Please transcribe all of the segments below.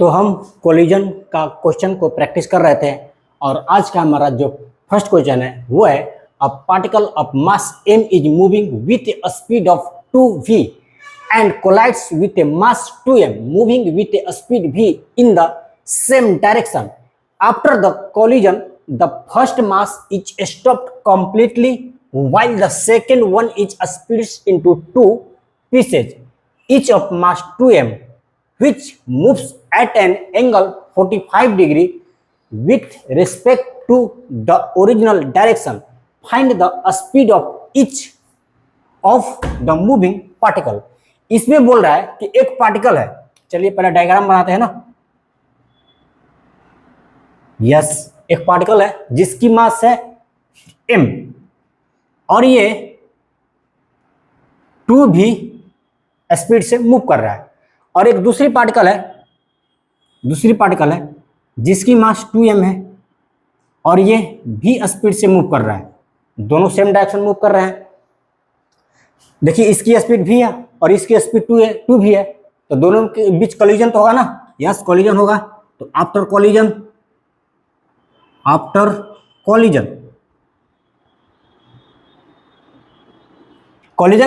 तो हम कोलिजन का क्वेश्चन को प्रैक्टिस कर रहे थे और आज का हमारा जो फर्स्ट क्वेश्चन है वो है a particle of mass m is moving with a speed of 2v and collides with a mass 2m moving with a speed v in the same direction. After the collision, the first mass is stopped completely while the second one is split into two pieces, each of mass 2m, which moves at an angle 45 degree with respect to the original direction. Find the speed of each of the moving particle. इसमें बोल रहा है कि एक particle है, चलिए पहले diagram बनाते हैं ना। यस, एक पार्टिकल है जिसकी मास है m और ये 2v स्पीड से मूव कर रहा है, और एक दूसरी पार्टिकल है जिसकी मास 2m है और ये v स्पीड से मूव कर रहा है। दोनों सेम डायरेक्शन मूव कर रहे हैं। देखिए इसकी स्पीड v है और इसकी स्पीड 2 भी है, तो दोनों के बीच कोलिजन तो होगा ना। यस, कोलिजन होगा। तो आफ्टर कोलिजन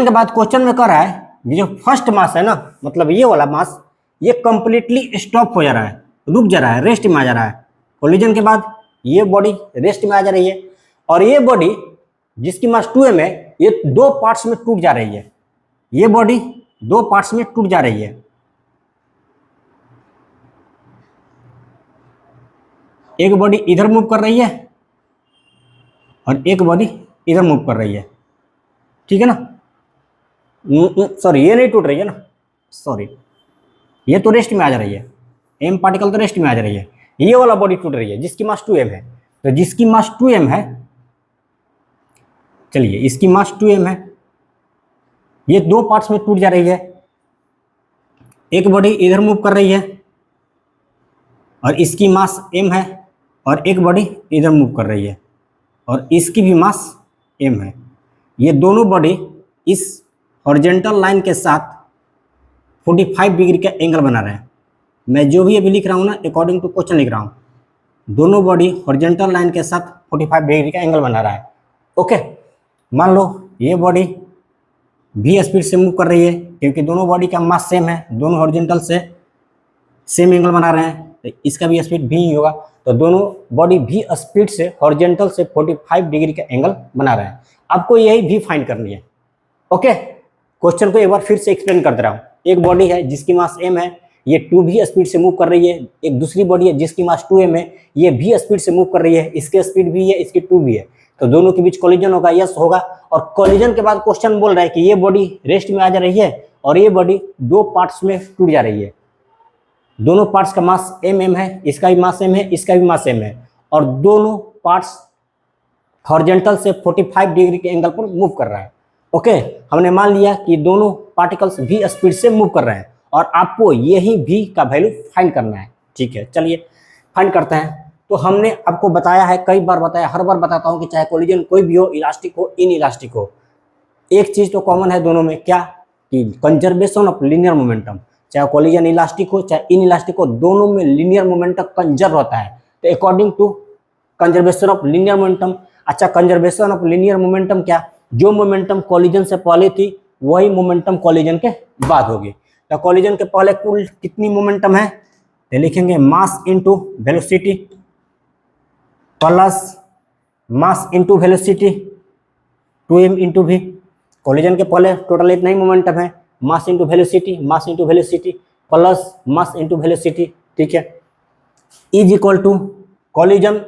के बाद क्वेश्चन में कह रहा है ये जो फर्स्ट मास है ना, मतलब ये वाला मास, ये कंप्लीटली स्टॉप हो जा रहा है, रुक जा रहा है, रेस्ट में आ जा रहा है। कोलिजन के बाद ये बॉडी रेस्ट में आ जा रही है और ये बॉडी जिसकी मास 2m है ये दो पार्ट्स में टूट जा रही है। ये बॉडी दो पार्ट्स में टूट जा रही है। एक बॉडी इधर मूव कर रही है और एक बॉडी इधर मूव कर रही है, ठीक है ना। सॉरी, ये नहीं टूट रही है ना, सॉरी, ये तो रेस्ट में आ जा रही है। m पार्टिकल तो रेस्ट में आ जा रही है। ये वाला बॉडी टूट रही है जिसकी मास 2m है। तो जिसकी मास 2m है, चलिए इसकी मास 2m है, ये दो पार्ट्स में टूट जा रही है। एक बॉडी इधर मूव कर रही है और इसकी मास m है, और एक बॉडी इधर मूव कर रही है और इसकी भी मास m है। ये दोनों बॉडी इस हॉरिजॉन्टल लाइन के साथ 45 डिग्री का एंगल बना रहे हैं। मैं जो भी अभी लिख रहा हूँ ना, अकॉर्डिंग टू क्वेश्चन लिख रहा हूँ। दोनों बॉडी हॉरिजॉन्टल लाइन के साथ 45 डिग्री का एंगल बना रहा है। ओके, मान लो ये बॉडी v स्पीड से मूव कर रही है क्योंकि दोनों बॉडी का मास सेम है, दोनों हॉरिजॉन्टल से सेम एंगल बना रहे हैं, तो इसका भी स्पीड v ही होगा। तो दोनों बॉडी v स्पीड से हॉरिजॉन्टल से 45 डिग्री का एंगल बना रहे हैं। आपको यही v फाइंड करनी है। ओके, क्वेश्चन को एक बार फिर से एक्सप्लेन कर दे रहा हूँ। एक बॉडी है जिसकी मास m है, ये 2v स्पीड से मूव कर रही है। एक दूसरी बॉडी है जिसकी मास 2m है, ये v स्पीड से मूव कर रही है, इसकी स्पीड v है, इसकी 2v है। तो दोनों के बीच कोलिजन होगा, यस होगा। और कोलिजन के बाद क्वेश्चन बोल रहा है कि ये बॉडी रेस्ट में आ जा रही है और ये बॉडी दो पार्ट्स में टूट जा रही है। दोनों पार्ट्स का मास m है, इसका भी मास m है, इसका भी मास m है, और दोनों पार्ट्स हॉरिजॉन्टल से 45 डिग्री के एंगल पर मूव कर रहा है। ओके, हमने मान लिया कि दोनों पार्टिकल्स v स्पीड से मूव कर रहे हैं और आपको यही v का वैल्यू फाइंड करना है। ठीक है, चलिए फाइंड करते हैं। तो हमने आपको बताया है, कई बार बताया, हर बार बताता हूं कि चाहे कोलिजन कोई भी हो, इलास्टिक हो, इन इलास्टिक हो, एक चीज तो कॉमन है दोनों में, क्या कि कंजर्वेशन ऑफ लीनियर मोमेंटम। चाहे कोलिजन इलास्टिक हो चाहे इन इलास्टिक हो, दोनों में लीनियर मोमेंटम कंजर्व होता है। तो according to conservation of linear momentum, अच्छा कंजर्वेशन ऑफ लीनियर मोमेंटम क्या, जो मोमेंटम कोलिजन से पहले थी वही मोमेंटम कोलिजन के बाद होगी। तो कोलिजन के पहले कुल कितनी मोमेंटम है, तो लिखेंगे mass into velocity plus mass into velocity 2m into v। Collision के पहले टोटल इतना ही मोमेंटम है, mass into velocity plus mass into velocity, ठीक है, is equal to collision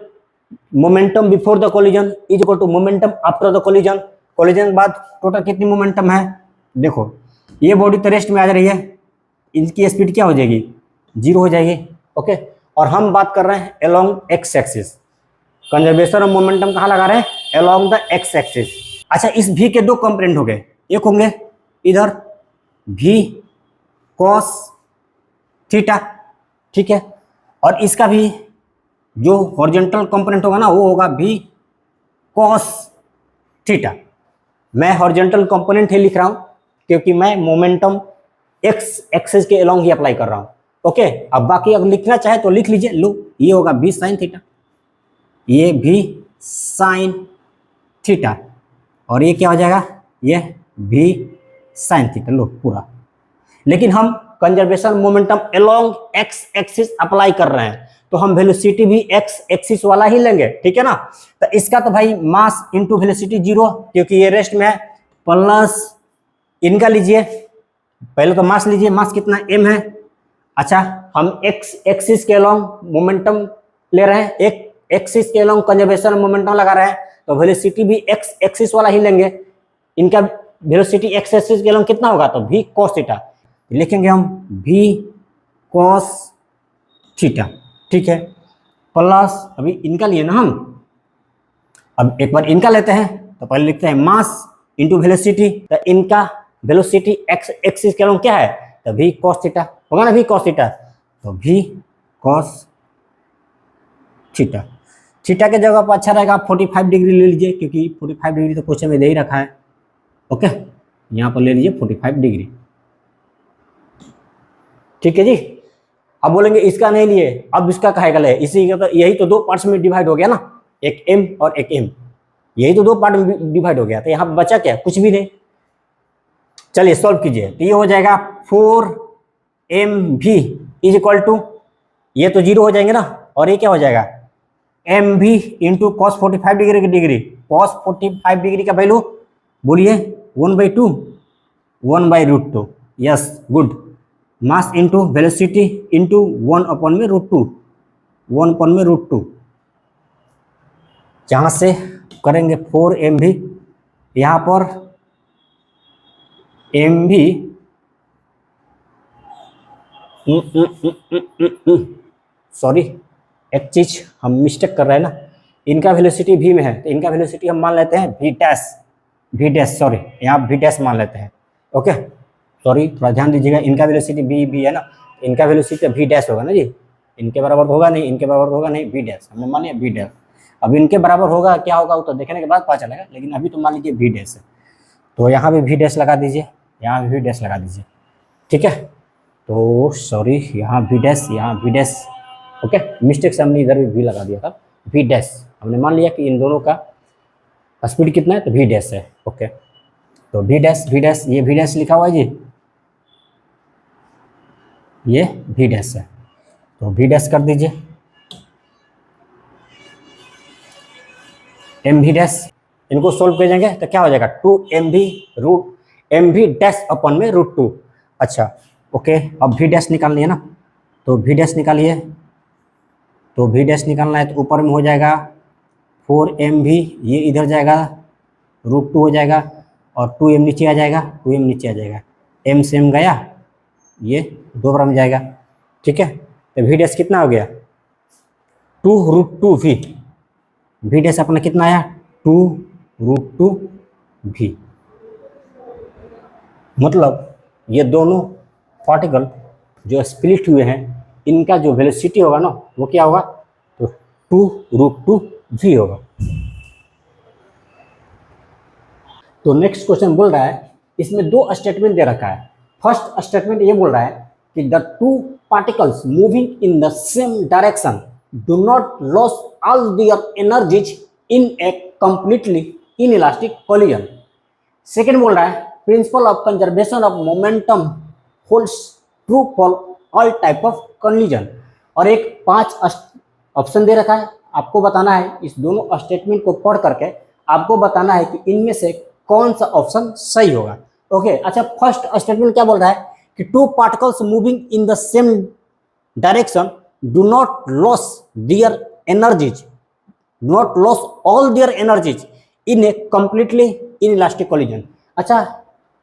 momentum before the collision is equal to momentum after the collision. Collision के बाद total कितनी मोमेंटम है, देखो ये बॉडी तो रेस्ट में आ जा रही है, इनकी स्पीड क्या हो जाएगी, 0 हो जाएगी। ओके, और हम बात कर रहे हैं along x axis. Conservation of momentum कहाँ लगा रहे हैं, अलोंग द एक्स एक्सिस। अच्छा, इस v के दो कंपोनेंट हो गए, एक होंगे इधर v cos थीटा, ठीक है, और इसका भी जो हॉरिजॉन्टल कंपोनेंट होगा ना वो होगा v cos थीटा। मैं हॉरिजॉन्टल कंपोनेंट ही लिख रहा हूं क्योंकि मैं मोमेंटम एक्स एक्सिस के अलोंग ही अप्लाई कर रहा हूं। ओके, अब बाकी अगर लिखना चाहे तो लिख लीजिए। लो, ये होगा v sin थीटा, ये v sin थीटा, और ये क्या हो जाएगा, ये v sin थीटा। लो पूरा। लेकिन हम conservation momentum along x axis apply कर रहे हैं, तो हम वेलोसिटी भी एक्स एक्सिस वाला ही लेंगे, ठीक है ना। तो इसका तो भाई मास इंटू वेलोसिटी 0, क्योंकि ये रेस्ट में है, प्लस इनका लीजिए, पहले तो मास लीजिए, मास कितना m है। अच्छा, हम एक्स एक्सिस के अलोंग मोमेंटम ले रहे हैं, एक एक्सिस के अलोंग कंजर्वेशन मोमेंटम लगा रहे हैं, तो वेलोसिटी भी एक्स एक्सिस वाला ही लेंगे। इनका वेलोसिटी एक्स एक्सिस के अलोंग कितना होगा, तो v cos थीटा लिखेंगे हम, v cos थीटा, ठीक है, प्लस अभी इनका लिए ना हम, अब एक बार इनका लेते हैं, तो पहले लिखते हैं मास इंटू वेलोसिटी, तो इनका वेलोसिटी एक्स एक्सिस के अलोंग क्या है, तो v cos थीटा होगा ना, v cos थीटा, तो v cos थीटा। थीटा के जगह पर अच्छा रहेगा 45 डिग्री ले लीजिए, क्योंकि 45 डिग्री तो क्वेश्चन में दे ही रखा है। ओके, यहाँ पर ले लीजिए 45 डिग्री, ठीक है जी। अब बोलेंगे इसका नहीं लिए, अब इसका कहेगा ले, इसी का तो यही तो दो पार्ट्स में डिवाइड हो गया ना, एक m और एक m, यही तो दो पार्ट में डिवाइड हो गया, तो यहाँ बचा क्या, कुछ भी नहीं। चलिए सॉल्व कीजिए, तो ये हो जाएगा 4mv इज इक्वल टू, ये तो 0 हो जाएंगे ना, और ये क्या हो जाएगा mv इंटू कॉस 45 डिग्री की डिग्री, कॉस 45 डिग्री का वैल्यू बोलिए 1/2, 1/√2, यस गुड। मास इंटू वेलोसिटी इंटू 1/√2, 1/√2, जहाँ से करेंगे 4mv, यहाँ पर mv सॉरी, एक चीज हम मिस्टेक कर रहे हैं ना, इनका वेलोसिटी v में है, तो इनका वेलोसिटी हम मान लेते हैं v डैश, सॉरी यहाँ v डैश मान लेते हैं। ओके, सॉरी थोड़ा ध्यान दीजिएगा, इनका वेलोसिटी v है ना, इनका वेलोसिटी v डैश होगा ना जी, इनके बराबर होगा नहीं, इनके बराबर होगा नहीं, v डैश हमने मान लिया v डैश। अब इनके बराबर होगा क्या होगा वो तो देखने के बाद पता चलेगा, लेकिन अभी तो मान लीजिए v डैश है, तो यहाँ भी v डैश लगा दीजिए, यहाँ भी v डैश लगा दीजिए, ठीक है। तो सॉरी, यहाँ v डैश, यहाँ v डैश, ओके, मिस्टेक से हमने इधर भी v लगा दिया था, v डैश हमने मान लिया कि इन दोनों का स्पीड कितना है, तो v डैश है। ओके, तो v डैश, ये v डैश लिखा हुआ है जी, ये v डैश है, तो v डैश कर दीजिए, mv डैश, इनको सोल्व कर जाएंगे तो क्या हो जाएगा 2mv डैश अपन में √2। अच्छा ओके, अब v डैश निकालनी है ना, तो v डैश निकालिए, तो v डैश निकालना है तो ऊपर में हो जाएगा 4mv, ये इधर जाएगा √2 हो जाएगा, और 2m नीचे आ जाएगा, 2m नीचे आ जाएगा, m से m गया, ये 2 बराबर में जाएगा, ठीक है। तो v डैश कितना हो गया 2√2v, v डैश अपना कितना आया 2√2v, मतलब ये दोनों पार्टिकल जो स्प्लिट हुए हैं, इनका जो वेलोसिटी होगा ना वो क्या होगा, तो 2√2v होगा। तो नेक्स्ट क्वेश्चन बोल रहा है, इसमें दो स्टेटमेंट दे रखा है। फर्स्ट स्टेटमेंट ये बोल रहा है कि the two particles moving in the same direction do not loss all their energies in A completely inelastic collision. Second बोल रहा है principle of conservation of momentum holds true for all type of collision. और एक 5 option दे रखा है, आपको बताना है, इस दोनों स्टेटमेंट को पढ़ करके आपको बताना है कि इनमें से कौन सा ऑप्शन सही होगा। ओके, अच्छा फर्स्ट स्टेटमेंट क्या बोल रहा है कि two particles moving in the same direction do not loss their energies, do not loss all their energies in A completely inelastic collision. अच्छा,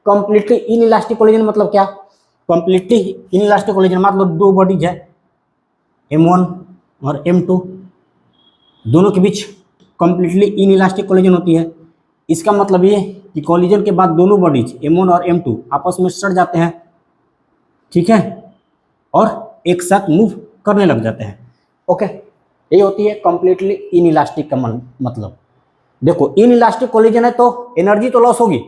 कंप्लीटली इनइलास्टिक कोलिजन मतलब क्या, कंप्लीटली इनइलास्टिक कोलिजन मतलब दो बॉडीज है m1 और m2, दोनों के बीच completely inelastic collision होती है। इसका मतलब ये कि कोलिजन के बाद दोनों बॉडीज m1 और m2 आपस में सट जाते हैं, ठीक है, और एक साथ मूव करने लग जाते हैं। ओके, ये होती है कंप्लीटली इनइलास्टिक का मतलब। देखो, इनइलास्टिक कोलिजन है तो एनर्जी तो लॉस होगी,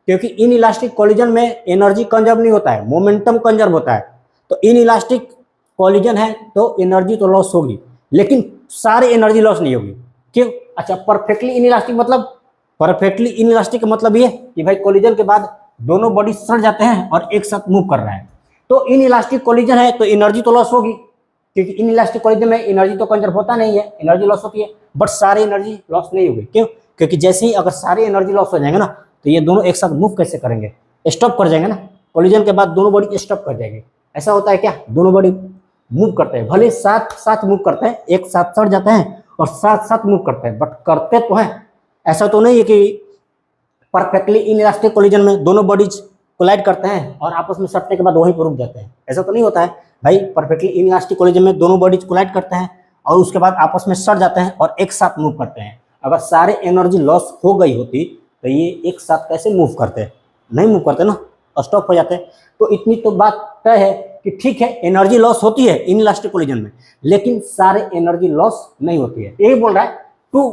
क्योंकि इनइलास्टिक कोलिजन में एनर्जी कंजर्व नहीं होता है, मोमेंटम कंजर्व होता है। तो इनइलास्टिक कॉलिजन है तो एनर्जी तो लॉस होगी, लेकिन सारी एनर्जी लॉस नहीं होगी। क्यों? अच्छा, परफेक्टली इनइलास्टिक मतलब, परफेक्टली इनइलास्टिक का मतलब ये कि भाई कॉलिजन के बाद दोनों बॉडी सड़ जाते हैं और एक साथ मूव कर रहा है। तो इनइलास्टिक कॉलिजन है तो एनर्जी तो लॉस होगी, क्योंकि इनइलास्टिक कॉलिजन में एनर्जी तो कंजर्व होता नहीं है, एनर्जी लॉस होती है, बट सारी एनर्जी लॉस नहीं होगी। क्यों? क्योंकि जैसे ही अगर सारी एनर्जी लॉस हो जाएंगे ना, तो ये दोनों एक साथ मूव कैसे करेंगे? स्टॉप कर जाएंगे ना, कॉलिजन के बाद दोनों बॉडी स्टॉप कर जाएंगे। ऐसा होता है क्या? दोनों बॉडी मूव करते हैं, भले साथ साथ मूव करते हैं, एक साथ सड़ जाते हैं और साथ साथ मूव करते हैं, बट करते तो हैं। ऐसा तो नहीं है कि परफेक्टली इनइलास्टिक कोलिजन में दोनों बॉडीज कोलाइड करते हैं और आपस में सटने के बाद वहीं पर रुक जाते हैं। ऐसा तो नहीं होता है भाई। परफेक्टली इनइलास्टिक कोलिजन में दोनों बॉडीज कोलाइड करते हैं और उसके बाद आपस में सट जाते हैं और एक साथ मूव करते हैं। अगर सारे एनर्जी लॉस हो गई होती तो ये एक साथ कैसे मूव करते? नहीं मूव करते ना, स्टॉप हो जाते। तो इतनी तो बात तय है कि ठीक है, एनर्जी लॉस होती है इनइलास्टिक कोलिजन में, लेकिन सारे एनर्जी लॉस नहीं होती है। यही बोल रहा है, two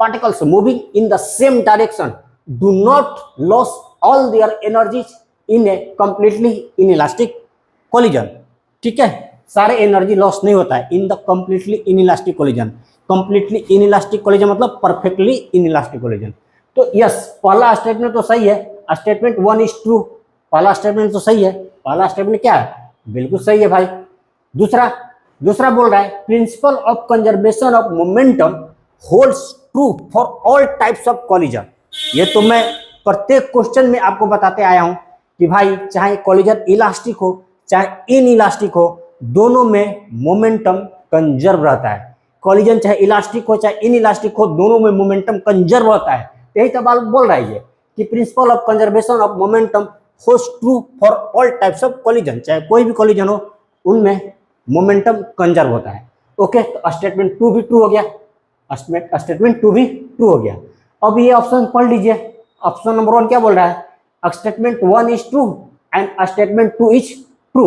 particles moving in the same direction do not lose all their energies in a completely inelastic collision। ठीक है, सारे एनर्जी लॉस नहीं होता है in the completely inelastic collision. Completely inelastic collision मतलब परफेक्टली इनइलास्टिक कोलिजन। तो yes, पहला statement तो सही है, स्टेटमेंट 1 इज ट्रू। पहला स्टेटमेंट तो सही है, पहला स्टेटमेंट क्या है? बिल्कुल सही है भाई। दूसरा बोल रहा है, principle of conservation of momentum holds true for all types of collision. ये तो मैं प्रत्येक क्वेश्चन में आपको बताते आया हूं कि भाई चाहे कोलिजन इलास्टिक हो चाहे इन इलास्टिक हो, दोनों में मोमेंटम कंजर्व रहता है। कोलिजन चाहे इलास्टिक हो चाहे इन इलास्टिक हो, दोनों में मोमेंटम कंजर्व रहता है। यही तो बात बोल रहा है ये कि principle of conservation of momentum holds true for all types of collision. चाहे कोई भी कोलिजन हो, उनमें मोमेंटम कंजर्व होता है। ओके, तो स्टेटमेंट 2 भी ट्रू हो गया, स्टेटमेंट 2 भी ट्रू हो गया। अब ये ऑप्शन पढ़ लीजिए। ऑप्शन नंबर 1 क्या बोल रहा है? Statement 1 is true and statement 2 is true.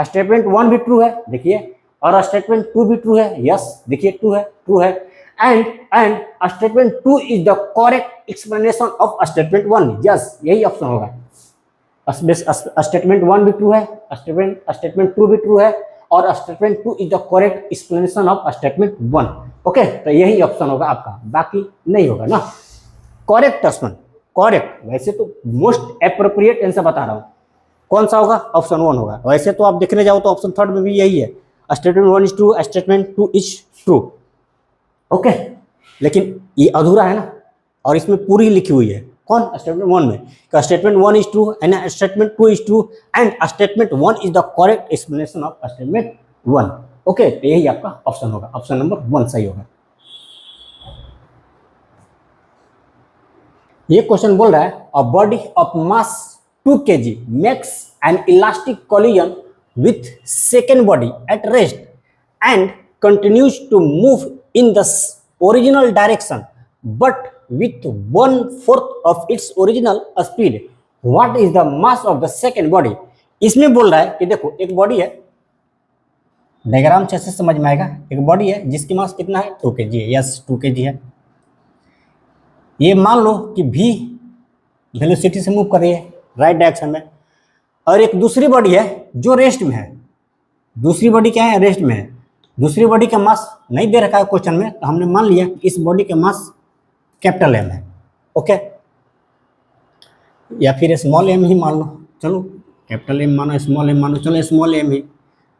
Statement 1 भी ट्रू है, देखिए, और स्टेटमेंट 2 भी ट्रू है। यस, देखिए, ट्रू है। And statement 2 is the correct explanation of statement 1। Yes, यही ऑप्शन होगा। स्टेटमेंट 1 भी ट्रू है, स्टेटमेंट 2 भी ट्रू है, और statement 2 is the correct explanation of statement 1। Okay, तो यही ऑप्शन होगा आपका, बाकी नहीं होगा ना। Correct option, correct. वैसे तो मोस्ट एप्रोप्रिएट आंसर बता रहा हूं, कौन सा होगा? ऑप्शन 1 होगा। वैसे तो आप देखने जाओ तो ऑप्शन 3 में भी यही है, statement 1 is true, statement 2 is true. Okay, लेकिन ये अधूरा है ना, और इसमें पूरी लिखी हुई है। कौन? स्टेटमेंट 1 में, statement 1 is true and statement 2 is true and statement 1 is the correct explanation of statement 1। Okay, तो यही आपका ऑप्शन होगा, ऑप्शन नंबर 1 सही होगा। ये क्वेश्चन बोल रहा है, a body of mass 2 kg makes an elastic collision with second body at rest and continues to move in the original direction but with 1/4 of its original speed, what is the mass of the second body? इसमें बोल रहा है कि देखो, एक body है, diagram से समझ में आएगा। एक बॉडी है जिसकी मास कितना है? 2 kg है। यस, 2 kg है। ये मान लो कि v वेलोसिटी से मूव कर रही है राइट डायरेक्शन में, और एक दूसरी बॉडी है जो रेस्ट में है। दूसरी बॉडी क्या है? रेस्ट में है। दूसरी बॉडी का मास नहीं दे रखा है क्वेश्चन में, तो हमने मान लिया कि इस बॉडी का मास कैपिटल एम है। ओके, या फिर स्मॉल एम ही मान लो, चलो कैपिटल एम मानो, स्मॉल एम मानो, चलो स्मॉल एम ही,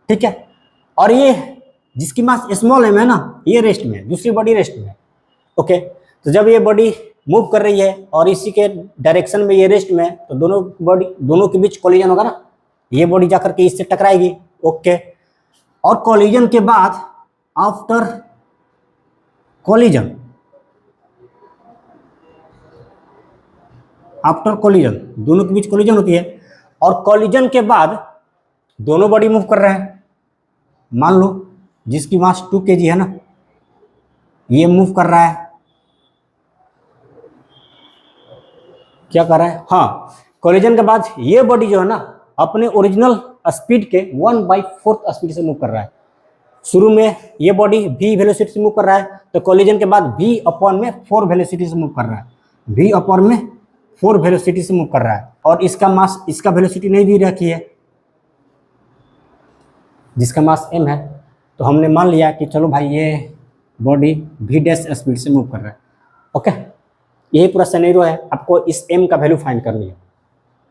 ठीक है। और ये जिसकी मास स्मॉल एम है ना, ये रेस्ट में है, दूसरी बॉडी रेस्ट में है। ओके, तो जब ये बॉडी मूव कर रही है और इसी के डायरेक्शन में ये रेस्ट में है, तो दोनों के बीच कोलिजन होगा ना, ये बॉडी जाकर के इससे टकराएगी। ओके, और कोलिजन के बाद आफ्टर कोलिजन दोनों के बीच कोलिजन होती है, और कोलिजन के बाद दोनों बॉडी मूव कर रहे हैं। मान लो जिसकी मास 2 kg है ना, ये मूव कर रहा है, क्या कर रहा है? हाँ, कोलिजन के बाद ये बॉडी जो है ना, अपने ओरिजिनल स्पीड के 1/4 स्पीड से मूव कर रहा है। शुरू में ये बॉडी v वेलोसिटी से मूव कर रहा है, तो कोलिजन के बाद v/4 वेलोसिटी से मूव कर रहा है, v/4 वेलोसिटी से मूव कर रहा है, और इसका मास, इसका वेलोसिटी नहीं दी रखी है, जिसका मास m है, तो हमने मान लिया कि चलो भाई ये बॉडी v डैश स्पीड से मूव कर रहा है। ओके, यही पूरा सिनेरियो है, आपको इस m का वैल्यू फाइंड करनी है।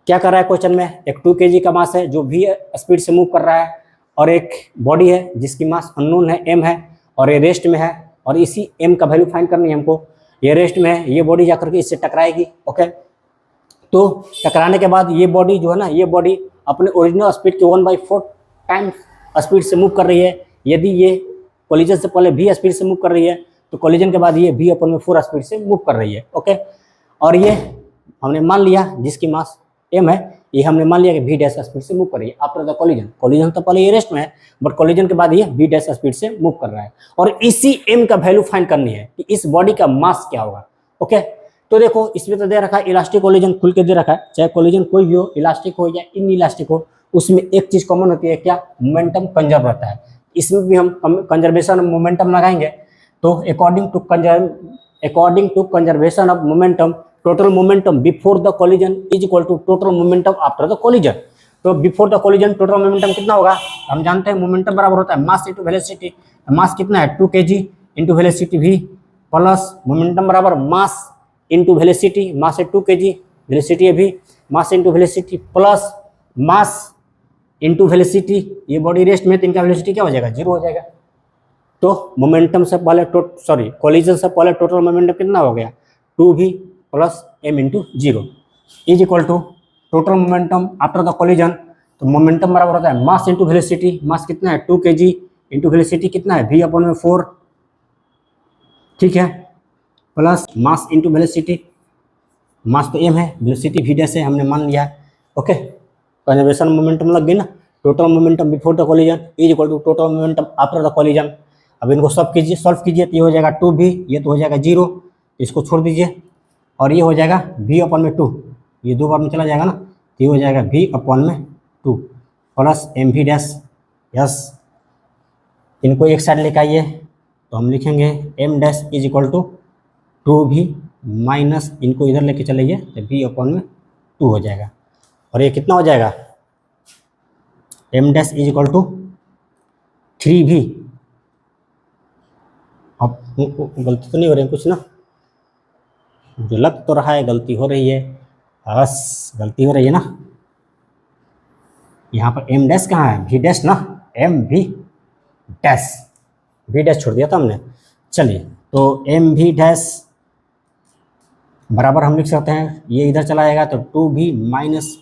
क्या कर रहा है क्वेश्चन में, एक 2 kg का मास है जो v स्पीड से मूव कर रहा है, और एक बॉडी है जिसकी मास अननोन है m है, और ये रेस्ट में है, और इसी m का वैल्यू फाइंड करनी है हमको। ये रेस्ट में है, ये बॉडी जाकर के इससे टकराएगी। ओके, तो टकराने के बाद ये बॉडी जो है ना, ये बॉडी अपने ओरिजिनल स्पीड के 1/4 टाइम स्पीड से मूव कर रही है। यदि ये कोलिजन से पहले v स्पीड से मूव कर रही है, तो कोलिजन के बाद ये v/4 स्पीड से मूव कर रही है। ओके, और ये हमने मान लिया जिसकी मास m है, ये हमने मान लिया कि v डैश स्पीड से मूव कर रही है आफ्टर द कोलिजन। कोलिजन तो पहले ये रेस्ट में है, बट कोलिजन के बाद ये v डैश स्पीड से मूव कर रहा है, और इसी m का वैल्यू फाइंड करनी है कि इस बॉडी का मास क्या होगा। ओके, तो देखो इसमें तो दे रखा है इलास्टिक कोलिजन, खुल के दे रखा है, चाहे कोलिजन कोई भी हो, इलास्टिक हो या इन इलास्टिक हो, उसमें एक चीज कॉमन होती है, क्या, मोमेंटम कंजर्व रहता है। इसमें भी हम कंजर्वेशन ऑफ मोमेंटम लगाएंगे, तो according to conservation of momentum, total momentum before the collision is equal to total momentum after the collision. तो before the collision total momentum कितना होगा, हम जानते हैं मोमेंटम बराबर होता है मास इंटू वेलोसिटी। मास कितना है, 2 kg into velocity v, plus momentum बराबर मास इंटू वेलोसिटी, मास है 2 kg, वेलोसिटी है v, मास into velocity plus mass into velocity. ये बॉडी रेस्ट में, तो इनका वेलोसिटी क्या हो जाएगा, 0 हो जाएगा। तो मोमेंटम से पहले कोलिजन से पहले टोटल मोमेंटम कितना हो गया, 2v plus m into 0 is equal to total momentum after the collision. तो मोमेंटम बराबर होता है मास इंटू वेलोसिटी, मास कितना है 2 kg इंटू वेलोसिटी कितना है v/4, ठीक है, प्लस मास इंटू वेलोसिटी, मास तो m है, वेलोसिटी v डैश है, हमने मान लिया है। ओके, कंजर्वेशन मोमेंटम लग गई ना, total momentum before the collision is equal to total momentum after the collision. अब इनको सॉल्व कीजिए, तो ये हो जाएगा 2v, ये तो हो जाएगा 0, इसको छोड़ दीजिए, और ये हो जाएगा v/2, ये 2 बार में चला जाएगा ना, तो ये हो जाएगा v/2 plus mv dash. Yes, इनको एक साइड लेकर आइए, तो हम लिखेंगे m dash is equal to 2v minus, इनको इधर लेके चलेंगे तो v/2 हो जाएगा, और ये कितना हो जाएगा, m dash is equal to 3v। अब गलती तो नहीं हो रही है कुछ ना, जो लग तो रहा है गलती हो रही है, बस गलती हो रही है ना। यहाँ पर m डैश कहाँ है, v डैश ना, mv डैश, v डैश छोड़ दिया था हमने। चलिए, तो mv डैश बराबर हम लिख सकते हैं, ये इधर चला जाएगा तो 2v माइनस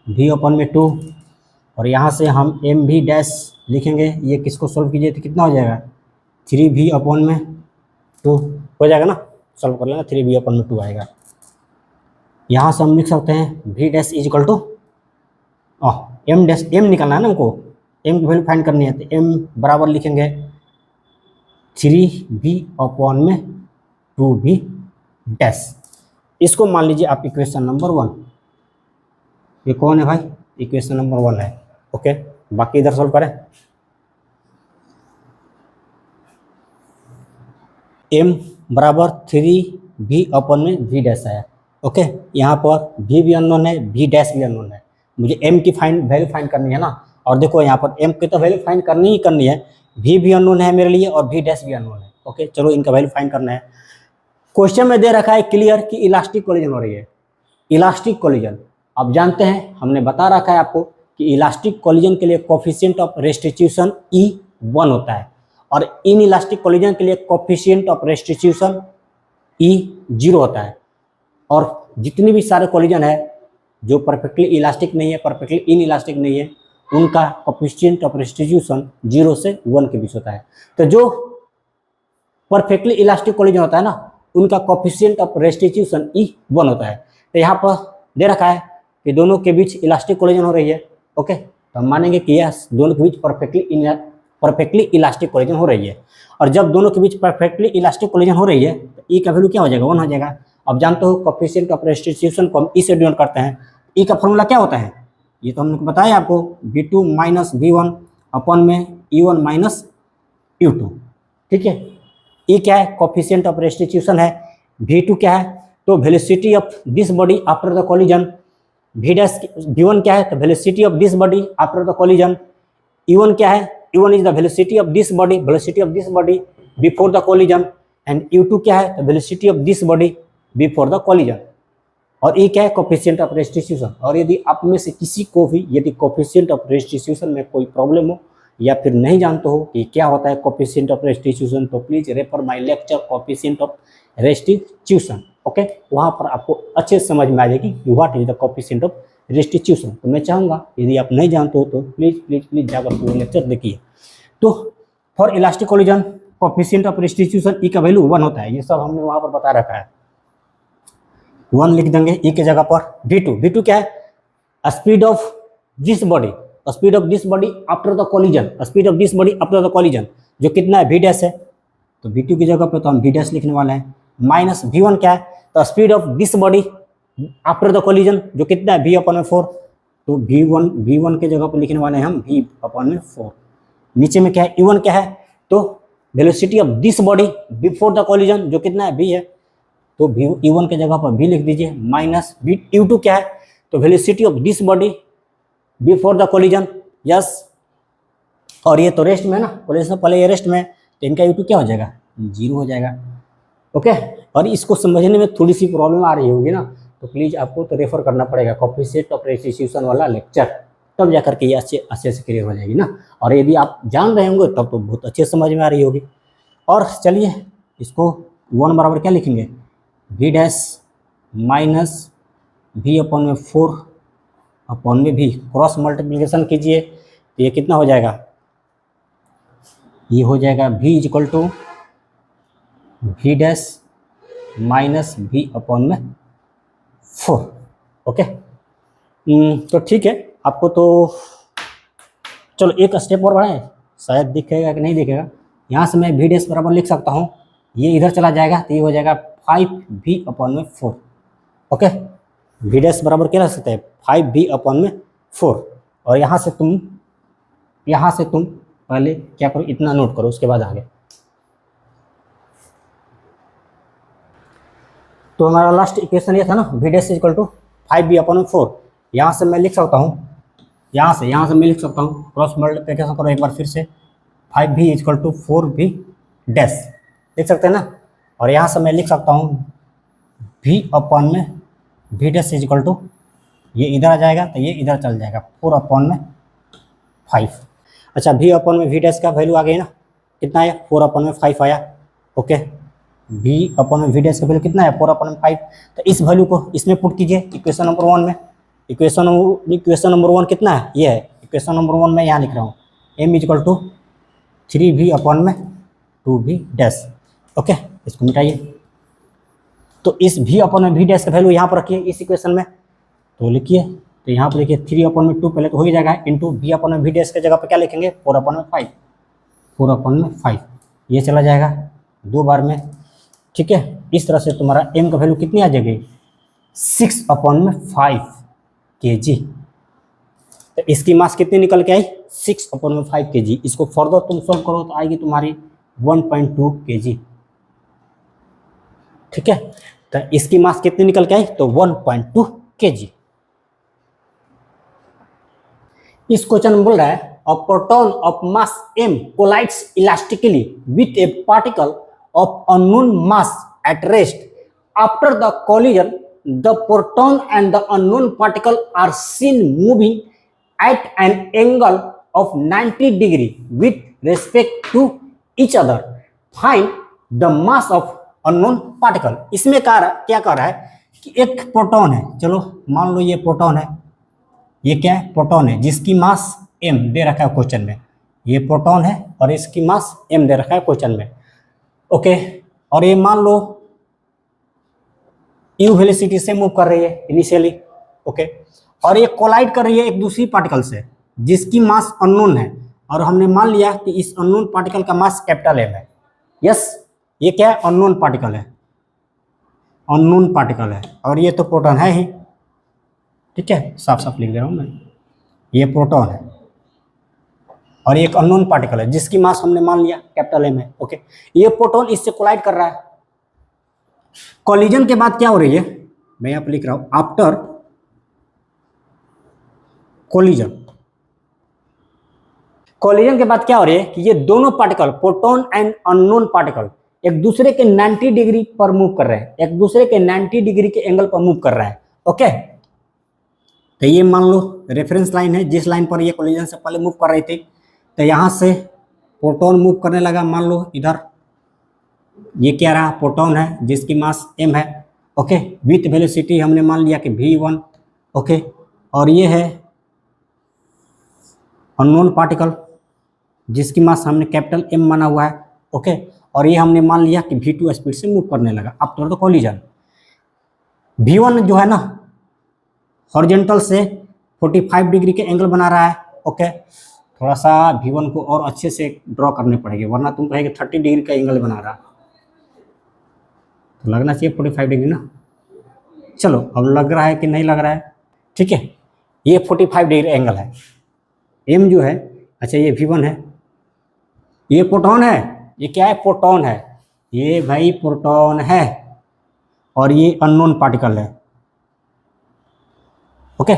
v/2, और यहाँ से हम mv डैश लिखेंगे, ये किसको सोल्व कीजिए तो कितना हो जाएगा, 3v/2 हो जाएगा ना, सॉल्व कर लेना, 3v/2 आएगा। यहाँ से हम लिख सकते हैं v dash is equal to m dash, m निकालना है ना हमको, m की वैल्यू फाइंड करनी है, तो m बराबर लिखेंगे 3v/2v डैश। इसको मान लीजिए आप इक्वेशन नंबर 1, ये कौन है भाई, इक्वेशन नंबर 1 है। ओके, बाकी इधर सॉल्व करें, m बराबर 3v/v डैश है। ओके, यहाँ पर v भी अननोन है, v डैश भी अननोन है, मुझे m की वैल्यू फाइंड करनी है ना, और देखो यहाँ पर m की तो वैल्यू फाइंड करनी है, v भी अननोन है मेरे लिए और v डैश भी अननोन है। ओके, चलो इनका वैल्यू फाइंड करना है। क्वेश्चन में दे रखा है क्लियर कि इलास्टिक कोलिजन हो रही है। इलास्टिक कोलिजन आप जानते हैं, हमने बता रखा है आपको कि इलास्टिक कोलिजन के लिए कोफिशिएंट ऑफ रेस्टिट्यूशन E1 होता है, और इन इलास्टिक कोलिजन के लिए कोफिशिएंट ऑफ रेस्टिट्यूशन E0 होता है। और जितनी भी सारे कोलिजन है जो परफेक्टली इलास्टिक नहीं है, परफेक्टली इन इलास्टिक नहीं है, उनका कोफिशिएंट ऑफ रेस्टिट्यूशन 0 से 1 के बीच होता है। तो जो परफेक्टली इलास्टिक कोलिजन होता है ना, उनका कोफिशिएंट ऑफ रेस्टिट्यूशन E1 होता है। तो यहाँ पर दे रखा है कि दोनों के बीच इलास्टिक कोलिजन हो रही है। ओके, तो हम मानेंगे कि यस, दोनों के बीच परफेक्टली इलास्टिक कोलिजन हो रही है। और जब दोनों के बीच परफेक्टली इलास्टिक कोलिजन हो रही है, तो ई का वैल्यू क्या हो जाएगा, 1 हो जाएगा। अब जानते हो कोफिशिएंट ऑफ रेस्टिट्यूशन को हम ई से डिनोट करते हैं। ई का फॉर्मूला क्या होता है, ये तो हमने बताया आपको, v2 माइनस v1 अपन में e1 माइनस u2। ठीक है, ई क्या है, कोफिशिएंट ऑफ रेस्टिट्यूशन है। v2 क्या है, तो velocity of this body after the collision. v1 क्या है, तो velocity of this body after the collision. U1 क्या है, U1 is the velocity of this body before the collision, and U2 क्या है, the velocity of this body before the collision. और ये क्या है, कोफिशिएंट ऑफ रेस्टिट्यूशन। और यदि आप में से किसी को भी यदि कोफिशिएंट ऑफ रेस्टिट्यूशन में कोई प्रॉब्लम हो या फिर नहीं जानते हो कि क्या होता है कोफिशिएंट ऑफ रेस्टिट्यूशन, तो please refer my lecture coefficient of restitution. Okay, वहाँ पर आपको अच्छे से समझ में आ जाएगी कि what is the coefficient of restitution. तो मैं चाहूँगा यदि आप नहीं जानते हो तो प्लीज प्लीज प्लीज जाकर पूरा लेक्चर देखिए। तो for elastic collision coefficient of restitution e का वैल्यू 1 होता है, ये सब हमने वहाँ पर बता रखा है। 1 लिख देंगे ई के जगह पर। V2 क्या है, speed of this body after the collision, speed of this body after the collision जो कितना है, V डैश है, तो V2 की जगह पे तो हम V डैश लिखने वाले हैं। माइनस V1 क्या है, तो speed of this body after the collision जो कितना है, V/4, तो V1 के जगह पर लिखने वाले हैं हम V/4। नीचे में क्या है, U1 क्या है, तो velocity of this body before the collision जो कितना है, V है, तो U1 के जगह पर V लिख दीजिए। माइनस U2 क्या है, तो velocity of this body before the collision, yes, और ये तो रेस्ट में ना, कोलिजन से पहले ये रेस्ट में, तो इनका U2 क्या हो जाएगा, 0 हो जाएगा। ओके, और इसको समझने में थोड़ी सी प्रॉब्लम आ रही होगी ना, तो प्लीज़ आपको तो रेफर करना पड़ेगा कोफिशिएंट ऑफ रेस्टिट्यूशन वाला लेक्चर, तब जा करके ये अच्छे से क्लियर हो जाएगी ना। और यदि आप जान रहे होंगे तब तो बहुत अच्छे समझ में आ रही होगी। और चलिए इसको 1 बराबर क्या लिखेंगे, V dash minus V/4 upon में V, क्रॉस मल्टीप्लिकेशन कीजिए तो ये कितना हो जाएगा, ये हो जाएगा V equal to V dash minus V/4। Okay, तो ठीक है, आपको तो चलो एक स्टेप और बढ़ाएं, शायद दिखेगा कि नहीं दिखेगा। यहाँ से मैं V डैश बराबर लिख सकता हूँ, ये इधर चला जाएगा तो ये हो जाएगा 5V/4। ओके, V डैश बराबर क्या रख सकते हैं, 5V/4। और यहाँ से तुम पहले क्या करो, इतना नोट करो, उसके बाद आगे। तो हमारा लास्ट इक्वेशन ये था ना, V dash equal to 5V/4। यहाँ से मैं लिख सकता हूँ, यहाँ से मैं लिख सकता हूँ, क्रॉस मल्टीप्लिकेशन करो एक बार फिर से, 5V equal to 4V dash लिख सकते हैं ना। और यहाँ से मैं लिख सकता हूँ V डैश इक्वल टू, ये इधर आ जाएगा तो ये इधर चल जाएगा, 4/5। अच्छा, V डैश का वैल्यू आ गई ना, कितना आया, 4/5 आया। ओके, V डैश का वैल्यू कितना है, 4/5। तो इस वैल्यू को इसमें पुट कीजिए इक्वेशन नंबर 1 में। इक्वेशन नंबर 1 कितना है, ये है इक्वेशन नंबर 1 में, यहाँ लिख रहा हूँ M equal to 3V/2V dash. Okay, इसको मिटाइए, तो इस V डैश का वैल्यू यहाँ पर रखिए इस इक्वेशन में, तो लिखिए, तो यहाँ पर लिखिए 3/2 पहले तो हो ही जाएगा, इंटू V डैश के जगह पर क्या लिखेंगे, 4/5, ये चला जाएगा 2 बार में। ठीक है, इस तरह से तुम्हारा M का वैल्यू कितनी आ जाएगी, 6/5 kg। तो इसकी मास कितनी निकल के आई, 6/5 kg। इसको फर्दर तुम सॉल्व करो तो आएगी तुम्हारी 1.2 kg। ठीक है, तो इसकी मास कितनी निकल के आई, तो 1.2 kg। इस क्वेश्चन में बोल रहा है a proton of mass m collides elastically with a particle of unknown mass at rest. After the collision, the proton and the unknown particle are seen moving at an angle of 90 degree with respect to each other. Find the mass of unknown particle. इसमें क्या कर रहा है कि एक proton है, चलो मान लो ये प्रोटॉन है, ये क्या है, प्रोटॉन है जिसकी मास m दे रखा है क्वेश्चन में, ये प्रोटॉन है और इसकी मास m दे रखा है क्वेश्चन में। ओके, और ये मान लो u वेलोसिटी से मूव कर रही है इनिशियली। ओके, और ये कोलाइड कर रही है एक दूसरी पार्टिकल से जिसकी मास अननोन है, और हमने मान लिया कि इस अननोन पार्टिकल का मास कैपिटल M है। यस, ये क्या है, अननोन पार्टिकल है, और ये तो प्रोटॉन है ही। ठीक है, साफ साफ लिख दे रहा हूँ मैं, ये प्रोटॉन है और एक अननोन पार्टिकल है जिसकी मास हमने मान लिया कैपिटल M है। ओके, ये प्रोटॉन इससे कोलाइड कर रहा है। कोलिजन के बाद क्या हो रही है, मैं यहाँ पर लिख रहा हूँ आफ्टर कोलिजन के बाद क्या हो रही है कि ये दोनों particle, proton and unknown particle, एक दूसरे के 90 डिग्री पर मूव कर रहे हैं, एक दूसरे के 90 डिग्री के एंगल पर मूव कर रहे हैं। ओके, तो ये मान लो रेफरेंस लाइन है, जिस लाइन पर ये कोलिजन से पहले मूव कर रही थी, तो यहाँ से प्रोटॉन मूव करने लगा। मान लो इधर ये क्या रहा, प्रोटॉन है जिसकी मास m है। ओके, विथ वेलोसिटी हमने मान लिया कि v1। ओके, और ये है अननोन पार्टिकल जिसकी मास हमने कैपिटल M माना हुआ है। ओके, और ये हमने मान लिया कि v2 स्पीड से मूव करने लगा आफ्टर द कोलिजन। v1 जो है ना हॉरिजॉन्टल से 45 डिग्री के एंगल बना रहा है। ओके, थोड़ा सा v1 को और अच्छे से ड्रॉ करने पड़ेंगे, वरना तुम कहेंगे 30 डिग्री का एंगल बना रहा, तो लगना चाहिए 45 डिग्री ना। चलो अब लग रहा है कि नहीं लग रहा है, ठीक है। ये 45 डिग्री एंगल है, m जो है, अच्छा ये v1 है, ये प्रोटॉन है, ये क्या है, प्रोटॉन है, ये भाई प्रोटॉन है, और ये अननोन पार्टिकल है। ओके,